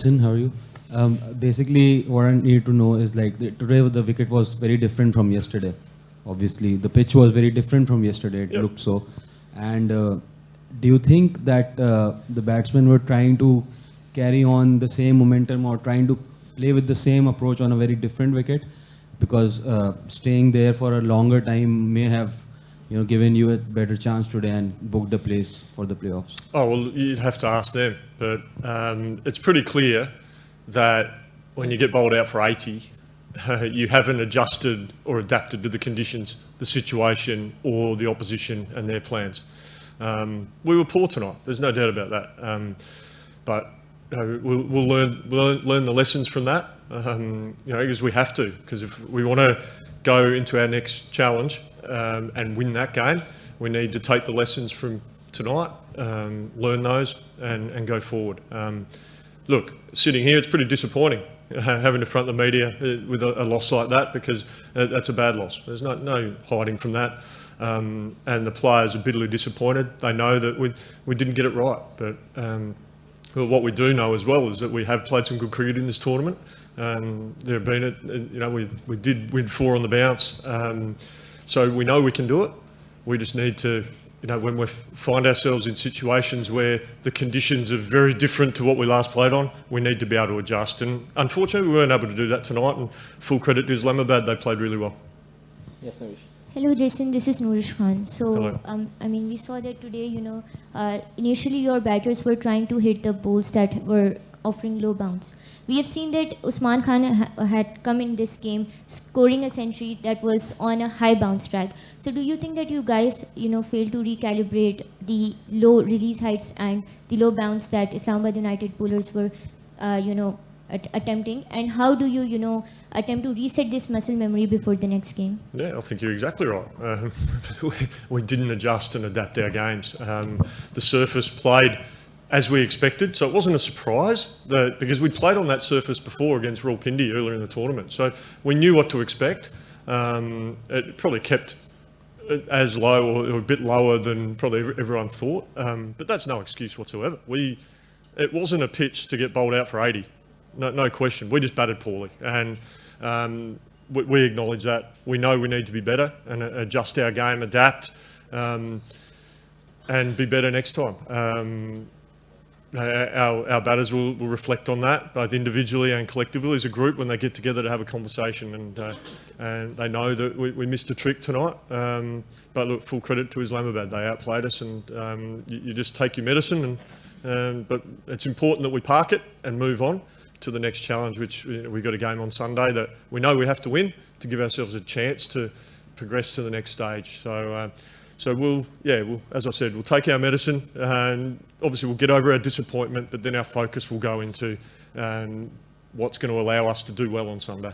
Jason, how are you? Basically, what I need to know is like today the wicket was very different from yesterday. Obviously, the pitch was very different from yesterday. It looked so. And do you think that the batsmen were trying to carry on the same momentum or trying to play with the same approach on a very different wicket? Because staying there for a longer time may have, given you a better chance today and booked a place for the playoffs. Oh, well, you'd have to ask them. But it's pretty clear that when you get bowled out for 80, you haven't adjusted or adapted to the conditions, the situation, or the opposition and their plans. We were poor tonight. There's no doubt about that. But we'll learn the lessons from that. Because we have to. Because if we want to go into our next challenge and win that game, we need to take the lessons from tonight, learn those, and go forward. Look, sitting here, it's pretty disappointing having to front the media with a loss like that, because that's a bad loss. There's no hiding from that. And the players are bitterly disappointed. They know that we didn't get it right. But what we do know as well is that we have played some good cricket in this tournament. There have been, we did win 4 on the bounce. So we know we can do it. We just need to, when we find ourselves in situations where the conditions are very different to what we last played on, we need to be able to adjust. And unfortunately, we weren't able to do that tonight. And full credit to Islamabad, they played really well. Yes, Nourish. Hello, Jason. This is Nourish Khan. So, Hello. we saw that today, initially your batters were trying to hit the balls that were offering low bounce. We have seen that Usman Khan had come in this game scoring a century that was on a high bounce track. So do you think that you guys, failed to recalibrate the low release heights and the low bounce that Islamabad United bowlers were, attempting? And how do you, attempt to reset this muscle memory before the next game? Yeah, I think you're exactly right. We didn't adjust and adapt our games. The surface played as we expected, so it wasn't a surprise because we played on that surface before against Rawalpindi earlier in the tournament, so we knew what to expect. It probably kept it as low or a bit lower than probably everyone thought, but that's no excuse whatsoever. It wasn't a pitch to get bowled out for 80, no question. We just batted poorly, and we acknowledge that. We know we need to be better and adjust our game, adapt, and be better next time. Our batters will reflect on that, both individually and collectively as a group, when they get together to have a conversation, and they know that we missed a trick tonight. But look, full credit to Islamabad. They outplayed us, and you just take your medicine. But it's important that we park it and move on to the next challenge, which we've got a game on Sunday that we know we have to win to give ourselves a chance to progress to the next stage. So we'll, as I said, we'll take our medicine, and obviously we'll get over our disappointment, but then our focus will go into what's going to allow us to do well on Sunday.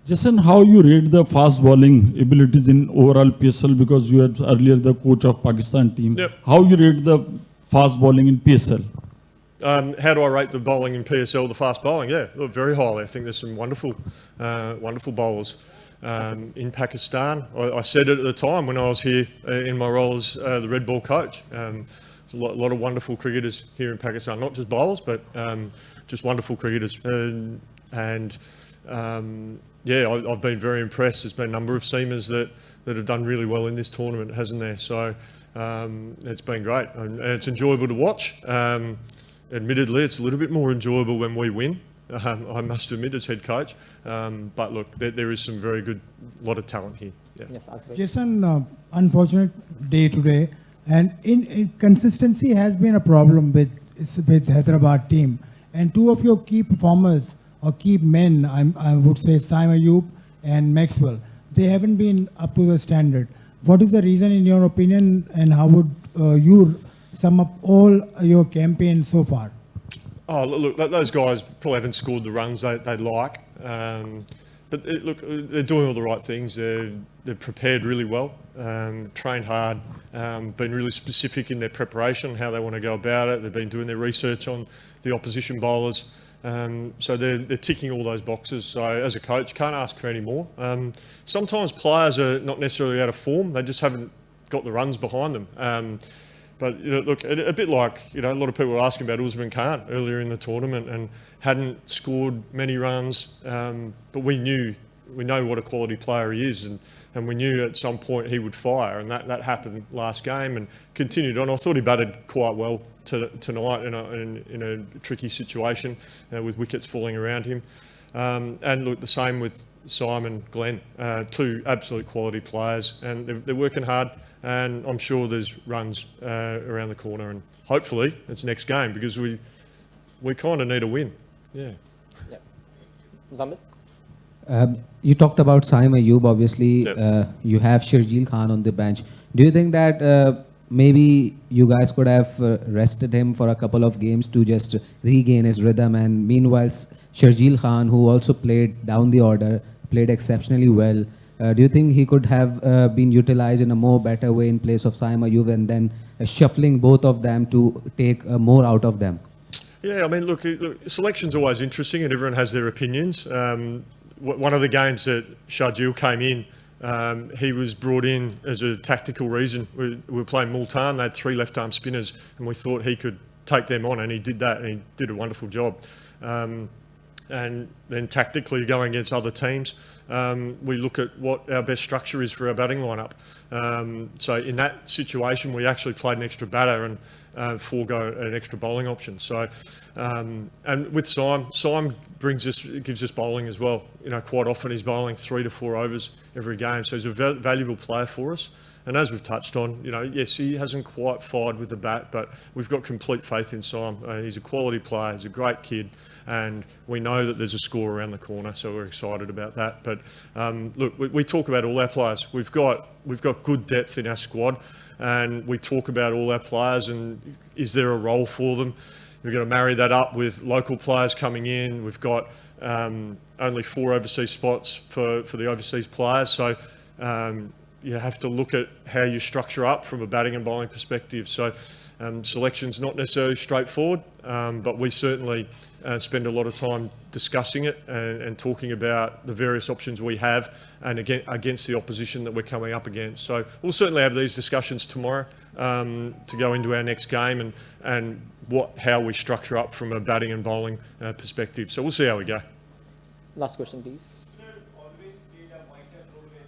Jason, how you rate the fast bowling abilities in overall PSL, because you had earlier the coach of Pakistan team. Yep. How you rate the fast bowling in PSL? How do I rate the bowling in PSL, the fast bowling? Yeah, look, very highly. I think there's some wonderful bowlers. In Pakistan. I said it at the time when I was here in my role as the red ball coach. There's a lot of wonderful cricketers here in Pakistan, not just bowlers, but just wonderful cricketers. I've been very impressed. There's been a number of seamers that have done really well in this tournament, hasn't there? So it's been great, and it's enjoyable to watch. Admittedly, it's a little bit more enjoyable when we win. I must admit, as head coach, but look, there is some very good, lot of talent here. Yeah. Yes, Jason, unfortunate day today, and inconsistency has been a problem with Hyderabad team, and two of your key performers or key men, I would say Saim Ayub and Maxwell, they haven't been up to the standard. What is the reason in your opinion, and how would you sum up all your campaign so far? Oh, look, those guys probably haven't scored the runs they'd like. But they're doing all the right things. They've prepared really well, trained hard, been really specific in their preparation, how they want to go about it. They've been doing their research on the opposition bowlers. So they're ticking all those boxes. So as a coach, can't ask for any more. Sometimes players are not necessarily out of form. They just haven't got the runs behind them. But look, a bit like a lot of people were asking about Usman Khan earlier in the tournament and hadn't scored many runs, but we know what a quality player he is, and we knew at some point he would fire, and that happened last game and continued on. I thought he batted quite well tonight in a tricky situation with wickets falling around him, and look, the same with Simon, Glenn, two absolute quality players, and they're working hard, and I'm sure there's runs around the corner, and hopefully it's next game because we kind of need a win. Yeah. Yeah. Zamit? You talked about Saim Ayub, obviously. Yep. You have Sharjeel Khan on the bench. Do you think that maybe you guys could have rested him for a couple of games to just regain his rhythm? And meanwhile, Sharjeel Khan, who also played down the order, played exceptionally well. Do you think he could have been utilized in a more better way in place of Saim Ayub, and then shuffling both of them to take more out of them? Yeah, I mean, look, selection's always interesting and everyone has their opinions. One of the games that Sharjeel came in, he was brought in as a tactical reason. We were playing Multan, they had 3 left-arm spinners, and we thought he could take them on, and he did that, and he did a wonderful job. And then tactically going against other teams, we look at what our best structure is for our batting lineup. So in that situation, we actually played an extra batter and forego an extra bowling option. So, and with Syme gives us bowling as well. Quite often he's bowling 3 to 4 overs every game. So he's a valuable player for us. And as we've touched on, yes, he hasn't quite fired with the bat, but we've got complete faith in Syme. He's a quality player, he's a great kid, and we know that there's a score around the corner, so we're excited about that. But look, we talk about all our players. We've got good depth in our squad, and we talk about all our players and is there a role for them? We've got to marry that up with local players coming in. We've got only 4 overseas spots for the overseas players, so you have to look at how you structure up from a batting and bowling perspective. So selection's not necessarily straightforward, but we certainly spend a lot of time discussing it and talking about the various options we have and against the opposition that we're coming up against. So we'll certainly have these discussions tomorrow to go into our next game and how we structure up from a batting and bowling perspective. So we'll see how we go. Last question, please. Always played a vital role in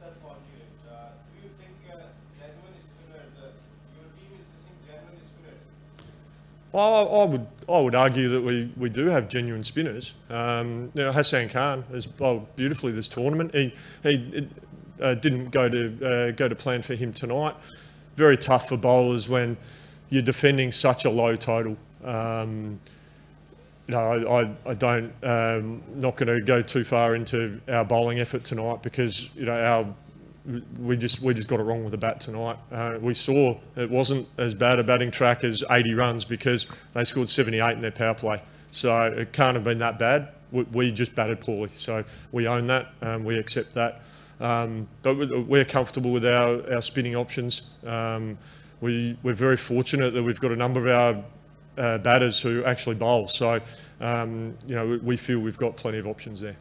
self-confidence. Do you think genuine spinners, your team is missing genuine spinners? I would argue that we do have genuine spinners. Hassan Khan has bowled beautifully this tournament. He didn't go to plan for him tonight. Very tough for bowlers when you're defending such a low total. I don't. Not going to go too far into our bowling effort tonight because we just got it wrong with the bat tonight. We saw it wasn't as bad a batting track as 80 runs because they scored 78 in their power play. So it can't have been that bad. We just batted poorly. So we own that. We accept that. But we're comfortable with our spinning options. We're very fortunate that we've got a number of our batters who actually bowl. So, we feel we've got plenty of options there.